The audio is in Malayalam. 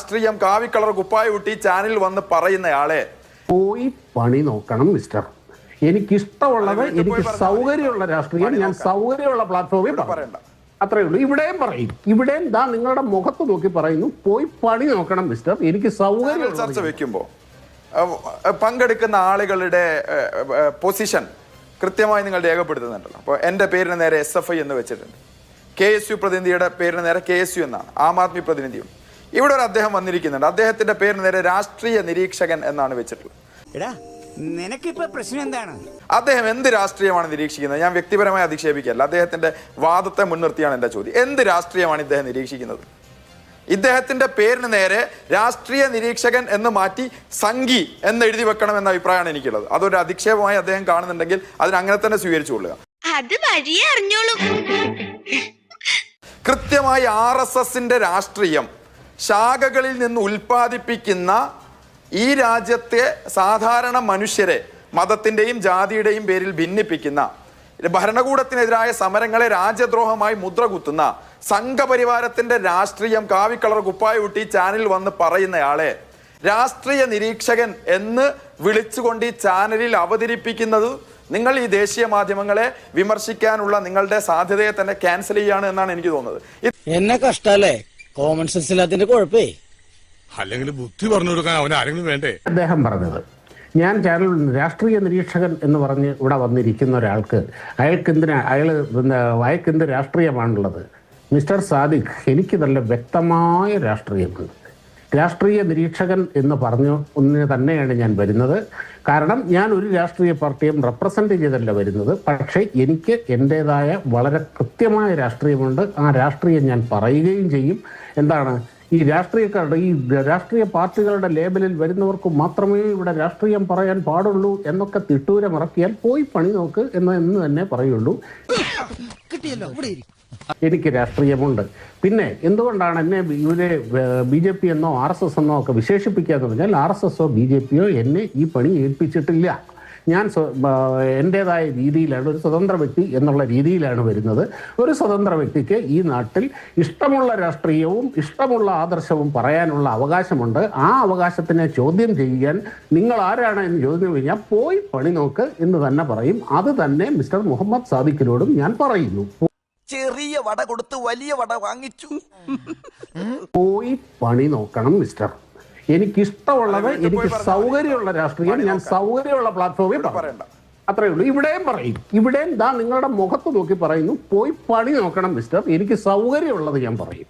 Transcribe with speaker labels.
Speaker 1: രാഷ്ട്രീയം കാവിക്കളർ കുപ്പായ ഊട്ടി ചാനലിൽ വന്ന് പറയുന്നയാളെ
Speaker 2: പോയി പണി നോക്കണം മിസ്റ്റർ. എനിക്കിഷ്ടമുള്ളത്, എനിക്ക് സൗകര്യമുള്ള രാഷ്ട്രീയം ഞാൻ സൗകര്യമുള്ള പ്ലാറ്റ്ഫോമിൽ പറയണ്ട, അത്രേ ഉള്ളൂ. ഇവിടെയും പറയും, ഇവിടെയും ദാ നിങ്ങളുടെ മുഖത്ത് നോക്കി പറയുന്നു, പോയി പണി നോക്കണം മിസ്റ്റർ, എനിക്ക് സൗകര്യം.
Speaker 1: ചർച്ച വെക്കുമ്പോൾ പങ്കെടുക്കുന്ന ആളുകളുടെ പൊസിഷൻ കൃത്യമായി നിങ്ങൾ രേഖപ്പെടുത്തുന്നുണ്ടല്ലോ. അപ്പോൾ എൻ്റെ പേരിന് നേരെ SFI എന്ന് വെച്ചിട്ടുണ്ട്, KSU പ്രതിനിധിയുടെ പേരിന് നേരെ KSU എന്നാണ്, ആം ആദ്മി പ്രതിനിധിയും. ഇവിടെ ഒരു അദ്ദേഹം വന്നിരിക്കുന്നുണ്ട്, അദ്ദേഹത്തിന്റെ പേരിന് നേരെ രാഷ്ട്രീയ നിരീക്ഷകൻ എന്നാണ് വെച്ചിട്ടുള്ളത്.
Speaker 3: പ്രശ്നം എന്താണ്?
Speaker 1: അദ്ദേഹം എന്ത് രാഷ്ട്രീയമാണ് നിരീക്ഷിക്കുന്നത്? ഞാൻ വ്യക്തിപരമായി അധിക്ഷേപിക്കല്ല, അദ്ദേഹത്തിന്റെ വാദത്തെ മുൻനിർത്തിയാണ് എൻ്റെ ചോദ്യം. എന്ത് രാഷ്ട്രീയമാണ് ഇദ്ദേഹം നിരീക്ഷിക്കുന്നത്? ഇദ്ദേഹത്തിന്റെ പേരിന് നേരെ രാഷ്ട്രീയ നിരീക്ഷകൻ എന്ന് മാറ്റി സംഘി എന്ന് എഴുതി വെക്കണം എന്ന അഭിപ്രായമാണ് എനിക്കുള്ളത്. അതൊരു അധിക്ഷേപമായി അദ്ദേഹം കാണുന്നുണ്ടെങ്കിൽ അതിന് അങ്ങനെ തന്നെ സ്വീകരിച്ചുകൊള്ളുക. കൃത്യമായി RSSന്റെ രാഷ്ട്രീയം ശാഖകളിൽ നിന്ന് ഉൽപ്പാദിപ്പിക്കുന്ന ഈ രാജ്യത്തെ സാധാരണ മനുഷ്യരെ മതത്തിന്റെയും ജാതിയുടെയും പേരിൽ ഭിന്നിപ്പിക്കുന്ന, ഭരണകൂടത്തിനെതിരായ സമരങ്ങളെ രാജ്യദ്രോഹമായി മുദ്രകുത്തുന്ന സംഘപരിവാരത്തിന്റെ രാഷ്ട്രീയം കാവിക്കളർ കുപ്പായ ഊട്ടി ചാനലിൽ വന്ന് പറയുന്നയാളെ രാഷ്ട്രീയ നിരീക്ഷകൻ എന്ന് വിളിച്ചുകൊണ്ട് ഈ ചാനലിൽ അവതരിപ്പിക്കുന്നത് നിങ്ങൾ ഈ ദേശീയ മാധ്യമങ്ങളെ വിമർശിക്കാനുള്ള നിങ്ങളുടെ സാധ്യതയെ തന്നെ ക്യാൻസൽ ചെയ്യാണ് എന്നാണ് എനിക്ക് തോന്നുന്നത്.
Speaker 4: എന്നെ കഷ്ടല്ലേ, കോമൺ സെൻസ് ഇല്ലാത്തതിന്റെ കുഴപ്പേ.
Speaker 5: അല്ലെങ്കിൽ ബുദ്ധി പറഞ്ഞു കൊടുക്കാൻ അവൻ ആരെങ്കിലും വേണ്ടേ?
Speaker 2: അദ്ദേഹം പറഞ്ഞത് ഞാൻ ചാനൽ രാഷ്ട്രീയ നിരീക്ഷകൻ എന്ന് പറഞ്ഞ് ഇവിടെ വന്നിരിക്കുന്ന ഒരാൾക്ക് അയാൾക്കെന്ത് രാഷ്ട്രീയമാണുള്ളത്? മിസ്റ്റർ സാദിഖ്, എനിക്ക് നല്ല വ്യക്തമായ രാഷ്ട്രീയമുണ്ട്. രാഷ്ട്രീയ നിരീക്ഷകൻ എന്ന് പറഞ്ഞു ഒന്നിന് തന്നെയാണ് ഞാൻ വരുന്നത്. കാരണം ഞാൻ ഒരു രാഷ്ട്രീയ പാർട്ടിയും റെപ്രസെൻ്റ് ചെയ്തല്ല വരുന്നത്. പക്ഷേ എനിക്ക് എൻ്റേതായ വളരെ കൃത്യമായ രാഷ്ട്രീയമുണ്ട്. ആ രാഷ്ട്രീയം ഞാൻ പറയുകയും ചെയ്യും. എന്താണ് ഈ രാഷ്ട്രീയക്കാരുടെ, ഈ രാഷ്ട്രീയ പാർട്ടികളുടെ ലേബലിൽ വരുന്നവർക്ക് മാത്രമേ ഇവിടെ രാഷ്ട്രീയം പറയാൻ പാടുള്ളൂ എന്നൊക്കെ തിട്ടൂരമിറക്കിയാൽ പോയി പണി നോക്ക് എന്ന് തന്നെ പറയുള്ളൂ. എനിക്ക് രാഷ്ട്രീയമുണ്ട്. പിന്നെ എന്തുകൊണ്ടാണ് എന്നെ ഇവരെ BJP എന്നോ RSS എന്നോ ഒക്കെ വിശേഷിപ്പിക്കാന്ന് പറഞ്ഞാൽ RSS ഓ BJP യോ എന്നെ ഈ പണി ഏൽപ്പിച്ചിട്ടില്ല. ഞാൻ എൻ്റേതായ രീതിയിലാണ്, ഒരു സ്വതന്ത്ര വ്യക്തി എന്നുള്ള രീതിയിലാണ് വരുന്നത്. ഒരു സ്വതന്ത്ര വ്യക്തിക്ക് ഈ നാട്ടിൽ ഇഷ്ടമുള്ള രാഷ്ട്രീയവും ഇഷ്ടമുള്ള ആദർശവും പറയാനുള്ള അവകാശമുണ്ട്. ആ അവകാശത്തിനെ ചോദ്യം ചെയ്യാൻ നിങ്ങൾ ആരാണ് എന്ന് ചോദ്യം കഴിഞ്ഞാൽ പോയി പണി നോക്ക് എന്ന് തന്നെ പറയും. അത് തന്നെ മിസ്റ്റർ മുഹമ്മദ് സാദിഖിനോടും ഞാൻ പറയുന്നു.
Speaker 3: ചെറിയ വട കൊടുത്ത് വലിയ വട വാങ്ങിച്ചു.
Speaker 2: പോയി പണി നോക്കണം മിസ്റ്റർ. എനിക്കിഷ്ടമുള്ളത്, എനിക്ക് സൗകര്യമുള്ള രാഷ്ട്രീയം ഞാൻ സൗകര്യമുള്ള പ്ലാറ്റ്ഫോമിൽ പറയണ്ട, അത്രേ ഉള്ളൂ. ഇവിടെയും പറയും, ഇവിടെയും ദാ നിങ്ങളുടെ മുഖത്ത് നോക്കി പറയുന്നു, പോയി പണി നോക്കണം മിസ്റ്റർ, എനിക്ക് സൗകര്യമുള്ളത് ഞാൻ പറയും.